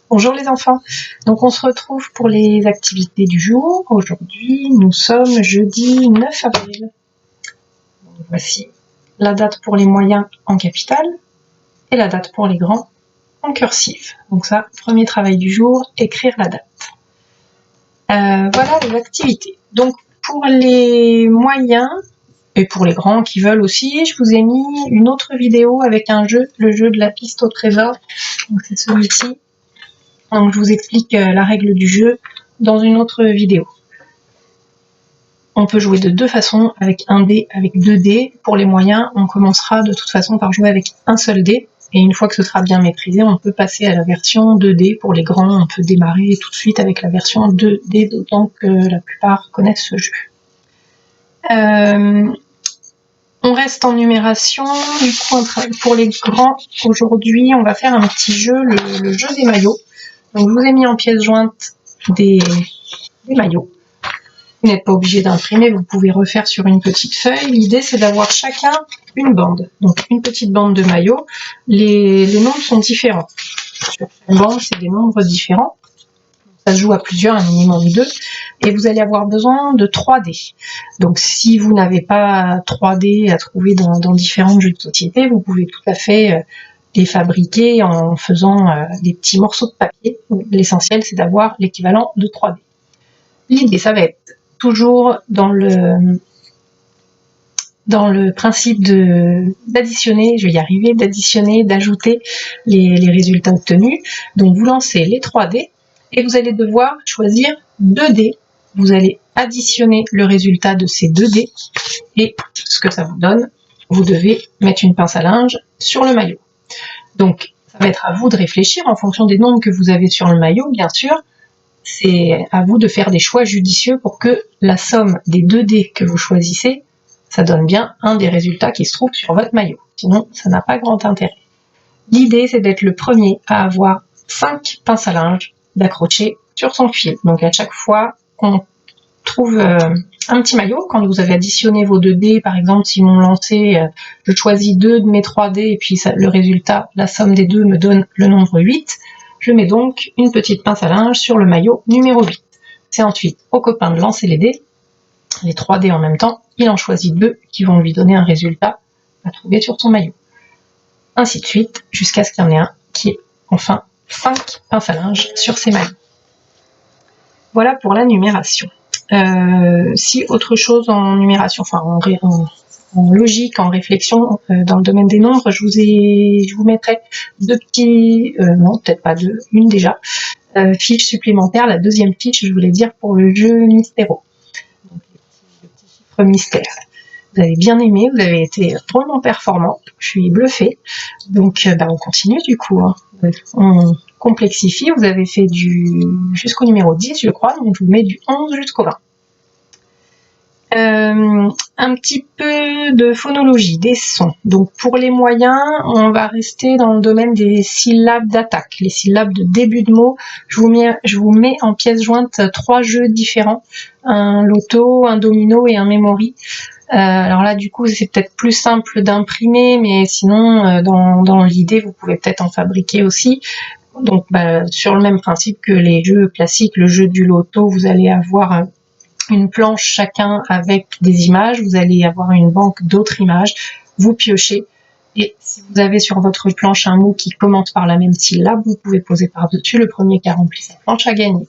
Bonjour les enfants, donc on se retrouve pour les activités du jour. Aujourd'hui nous sommes jeudi 9 avril. Donc, voici la date pour les moyens en capitale et la date pour les grands en cursive. Donc ça, premier travail du jour, écrire la date. Voilà les activités. Donc pour les moyens et pour les grands qui veulent aussi, je vous ai mis une autre vidéo avec un jeu, le jeu de la piste au trésor. Donc c'est celui-ci. Donc je vous explique la règle du jeu dans une autre vidéo. On peut jouer de deux façons, avec un dé, avec deux dés. Pour les moyens, on commencera de toute façon par jouer avec un seul dé. Et une fois que ce sera bien maîtrisé, on peut passer à la version 2D. Pour les grands, on peut démarrer tout de suite avec la version 2D, d'autant que la plupart connaissent ce jeu. On reste en numération. Du coup, pour les grands, aujourd'hui, on va faire un petit jeu, le jeu des maillots. Donc je vous ai mis en pièces jointes des maillots. Vous n'êtes pas obligé d'imprimer, vous pouvez refaire sur une petite feuille. L'idée c'est d'avoir chacun une bande. Donc une petite bande de maillots. Les nombres sont différents. Sur chaque bande, c'est des nombres différents. Ça se joue à plusieurs, un minimum 2. Et vous allez avoir besoin de 3 dés. Donc si vous n'avez pas 3 dés à trouver dans différents jeux de société, vous pouvez tout à fait les fabriquer en faisant des petits morceaux de papier. L'essentiel, c'est d'avoir l'équivalent de 3 dés. L'idée, ça va être toujours dans le principe d'additionner, je vais y arriver, d'additionner, d'ajouter les résultats obtenus. Donc vous lancez les 3 dés et vous allez devoir choisir 2 dés. Vous allez additionner le résultat de ces 2 dés et ce que ça vous donne, vous devez mettre une pince à linge sur le maillot. Donc, ça va être à vous de réfléchir en fonction des nombres que vous avez sur le maillot, bien sûr. C'est à vous de faire des choix judicieux pour que la somme des 2 dés que vous choisissez, ça donne bien un des résultats qui se trouve sur votre maillot. Sinon, ça n'a pas grand intérêt. L'idée, c'est d'être le premier à avoir 5 pinces à linge d'accrocher sur son fil. Donc, à chaque fois qu'on trouve un petit maillot, quand vous avez additionné vos 2 dés, par exemple, si vous me lancez, je choisis 2 de mes 3 dés, et puis le résultat, la somme des 2 me donne le nombre 8, je mets donc une petite pince à linge sur le maillot numéro 8. C'est ensuite au copain de lancer les dés, les 3 dés en même temps, il en choisit 2 qui vont lui donner un résultat à trouver sur son maillot. Ainsi de suite, jusqu'à ce qu'il y en ait un qui ait enfin 5 pinces à linge sur ses maillots. Voilà pour la numération. Si autre chose en numération, enfin en logique, en réflexion, dans le domaine des nombres, je vous mettrai 2 petits, non peut-être pas 2, une déjà, fiches supplémentaires. La deuxième fiche, je voulais dire, pour le jeu Mystéro. Donc le petit chiffre mystère. Vous avez bien aimé, vous avez été drôlement performant, je suis bluffée. Donc on continue du coup. Hein. On complexifie, vous avez fait jusqu'au numéro 10, je crois, donc je vous mets du 11 jusqu'au 20. Un petit peu de phonologie, des sons. Donc pour les moyens, on va rester dans le domaine des syllabes d'attaque, les syllabes de début de mots. Je vous mets en pièces jointes 3 jeux différents, un loto, un domino et un memory. Alors là, du coup, c'est peut-être plus simple d'imprimer, mais sinon, dans l'idée, vous pouvez peut-être en fabriquer aussi. Donc, sur le même principe que les jeux classiques, le jeu du loto, vous allez avoir une planche chacun avec des images, vous allez avoir une banque d'autres images, vous piochez, et si vous avez sur votre planche un mot qui commence par la même syllabe, vous pouvez poser par-dessus, le premier qui a rempli sa planche a gagné.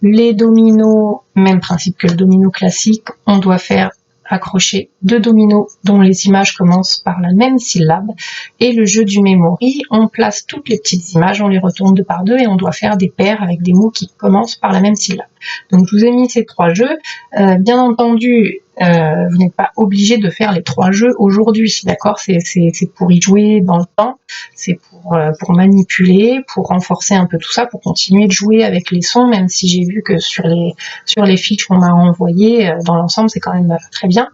Les dominos, même principe que le domino classique, on doit faire accrocher 2 dominos dont les images commencent par la même syllabe, et le jeu du memory, on place toutes les petites images, on les retourne 2 par 2 et on doit faire des paires avec des mots qui commencent par la même syllabe. Donc je vous ai mis ces 3 jeux. Bien entendu, vous n'êtes pas obligé de faire les 3 jeux aujourd'hui, d'accord, c'est pour y jouer dans le temps, c'est pour manipuler, pour renforcer un peu tout ça, pour continuer de jouer avec les sons, même si j'ai vu que sur les fiches qu'on m'a renvoyées, dans l'ensemble c'est quand même très bien.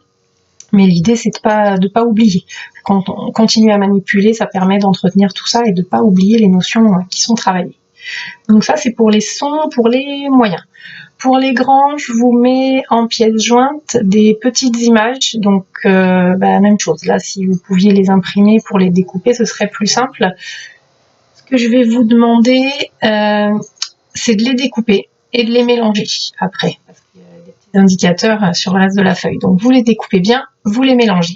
Mais l'idée, c'est de pas oublier. Quand on continue à manipuler, ça permet d'entretenir tout ça et de pas oublier les notions qui sont travaillées. Donc ça, c'est pour les sons, pour les moyens. Pour les grands, je vous mets en pièces jointes des petites images. Donc, même chose. Là, si vous pouviez les imprimer pour les découper, ce serait plus simple. Ce que je vais vous demander, c'est de les découper et de les mélanger après. Parce qu'il y a des petits indicateurs sur le reste de la feuille. Donc vous les découpez bien, vous les mélangez.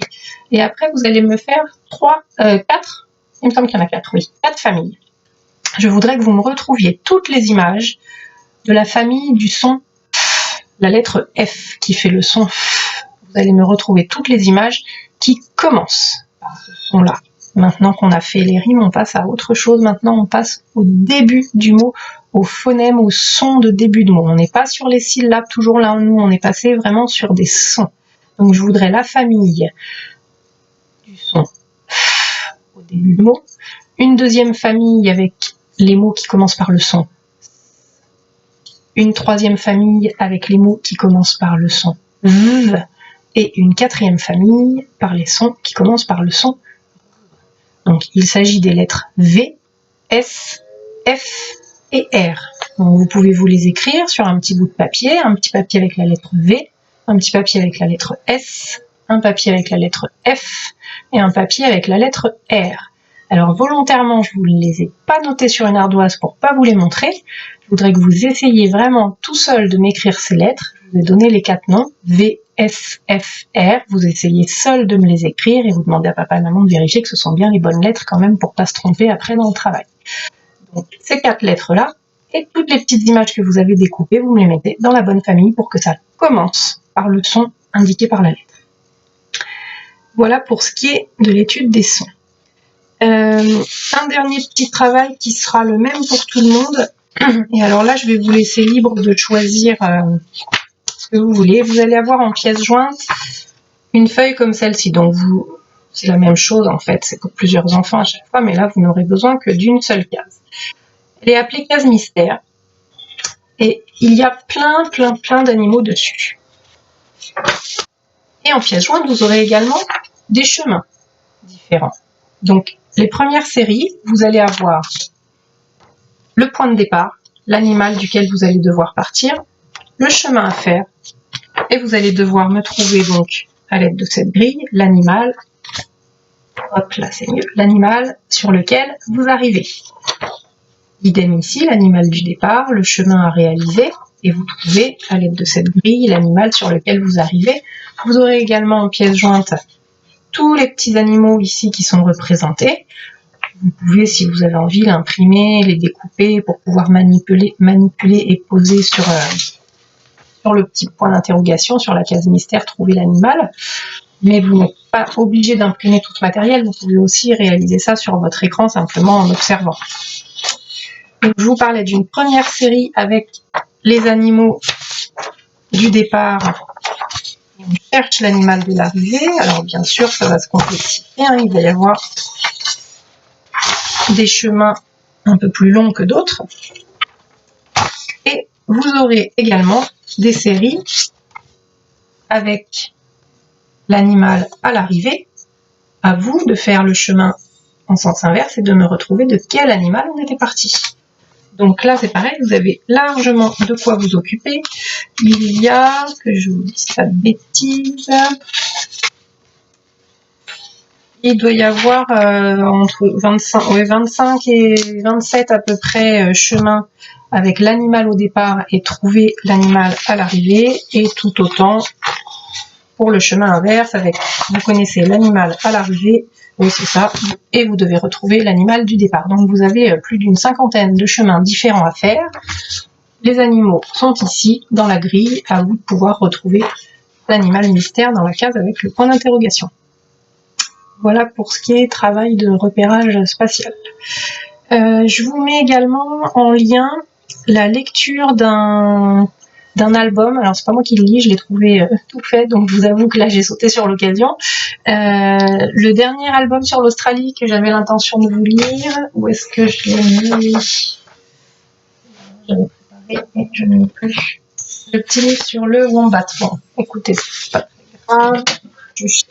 Et après, vous allez me faire 4, il me semble qu'il y en a 4, oui, 4 familles. Je voudrais que vous me retrouviez toutes les images de la famille du son, la lettre F qui fait le son. Vous allez me retrouver toutes les images qui commencent par ce son-là. Maintenant qu'on a fait les rimes, on passe à autre chose. Maintenant, on passe au début du mot, au phonème, au son de début de mot. On n'est pas sur les syllabes, toujours là, nous, on est passé vraiment sur des sons. Donc, je voudrais la famille du son au début de mot. Une deuxième famille avec les mots qui commencent par le son. Une troisième famille avec les mots qui commencent par le son V. Et une quatrième famille par les sons qui commencent par le son. Donc, il s'agit des lettres V, S, F et R. Donc, vous pouvez vous les écrire sur un petit bout de papier, un petit papier avec la lettre V, un petit papier avec la lettre S, un papier avec la lettre F et un papier avec la lettre R. Alors, volontairement, je ne vous les ai pas notés sur une ardoise pour pas vous les montrer. Je voudrais que vous essayiez vraiment tout seul de m'écrire ces lettres. Je vous ai donné les 4 noms, V, S, F, R. Vous essayez seul de me les écrire et vous demandez à papa et maman de vérifier que ce sont bien les bonnes lettres quand même pour pas se tromper après dans le travail. Donc, ces 4 lettres-là et toutes les petites images que vous avez découpées, vous me les mettez dans la bonne famille pour que ça commence par le son indiqué par la lettre. Voilà pour ce qui est de l'étude des sons. Un dernier petit travail qui sera le même pour tout le monde. Et alors là, je vais vous laisser libre de choisir ce que vous voulez. Vous allez avoir en pièce jointe une feuille comme celle-ci. Donc c'est la même chose en fait, c'est pour plusieurs enfants à chaque fois, mais là, vous n'aurez besoin que d'une seule case. Elle est appelée case mystère. Et il y a plein d'animaux dessus. Et en pièce jointe, vous aurez également des chemins différents. Donc, les premières séries, vous allez avoir le point de départ, l'animal duquel vous allez devoir partir, le chemin à faire, et vous allez devoir me trouver donc, à l'aide de cette grille, l'animal, hop là c'est mieux, l'animal sur lequel vous arrivez. Idem ici, l'animal du départ, le chemin à réaliser, et vous trouvez, à l'aide de cette grille, l'animal sur lequel vous arrivez. Vous aurez également en pièce jointe tous les petits animaux ici qui sont représentés. Vous pouvez, si vous avez envie, l'imprimer, les découper pour pouvoir manipuler et poser sur le petit point d'interrogation, sur la case mystère, trouver l'animal. Mais vous n'êtes pas obligé d'imprimer tout ce matériel, vous pouvez aussi réaliser ça sur votre écran simplement en observant. Donc, je vous parlais d'une première série avec les animaux du départ. On cherche l'animal de l'arrivée. Alors bien sûr, ça va se complexifier, hein. Il va y avoir des chemins un peu plus longs que d'autres. Et vous aurez également des séries avec l'animal à l'arrivée. À vous de faire le chemin en sens inverse et de me retrouver de quel animal on était parti. Donc là, c'est pareil, vous avez largement de quoi vous occuper. Il y a, que je vous dise pas de bêtises, il doit y avoir entre 25 et 27 à peu près chemins avec l'animal au départ et trouver l'animal à l'arrivée, et tout autant pour le chemin inverse avec, vous connaissez l'animal à l'arrivée, oui c'est ça, et vous devez retrouver l'animal du départ. Donc vous avez plus d'une 50aine de chemins différents à faire. Les animaux sont ici dans la grille, à vous de pouvoir retrouver l'animal mystère dans la case avec le point d'interrogation. Voilà pour ce qui est travail de repérage spatial. Je vous mets également en lien la lecture d'un album. Alors c'est pas moi qui le lis, je l'ai trouvé tout fait, donc je vous avoue que là j'ai sauté sur l'occasion. Le dernier album sur l'Australie que j'avais l'intention de vous lire, où est-ce que je l'ai mis? J'avais préparé et je ne l'ai plus. Le petit livre sur le wombat. Bon, écoutez, c'est pas très grave. Je cherche.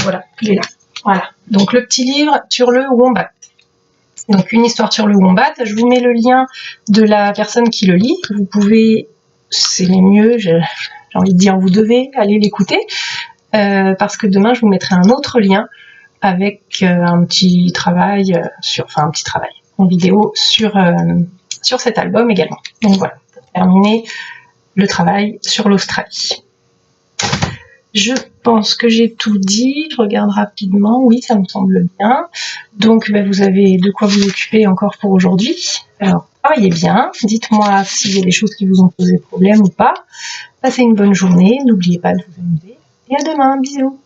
Voilà, il est là. Voilà, donc le petit livre sur le wombat. Donc une histoire sur le wombat. Je vous mets le lien de la personne qui le lit. Vous pouvez, c'est les mieux, j'ai envie de dire, vous devez aller l'écouter, parce que demain je vous mettrai un autre lien avec un petit travail en vidéo sur cet album également. Donc voilà, pour terminer le travail sur l'Australie. Je pense que j'ai tout dit, je regarde rapidement, oui, ça me semble bien. Donc vous avez de quoi vous occuper encore pour aujourd'hui. Alors, travaillez bien, dites-moi s'il y a des choses qui vous ont posé problème ou pas. Passez une bonne journée, n'oubliez pas de vous amuser. Et à demain, bisous.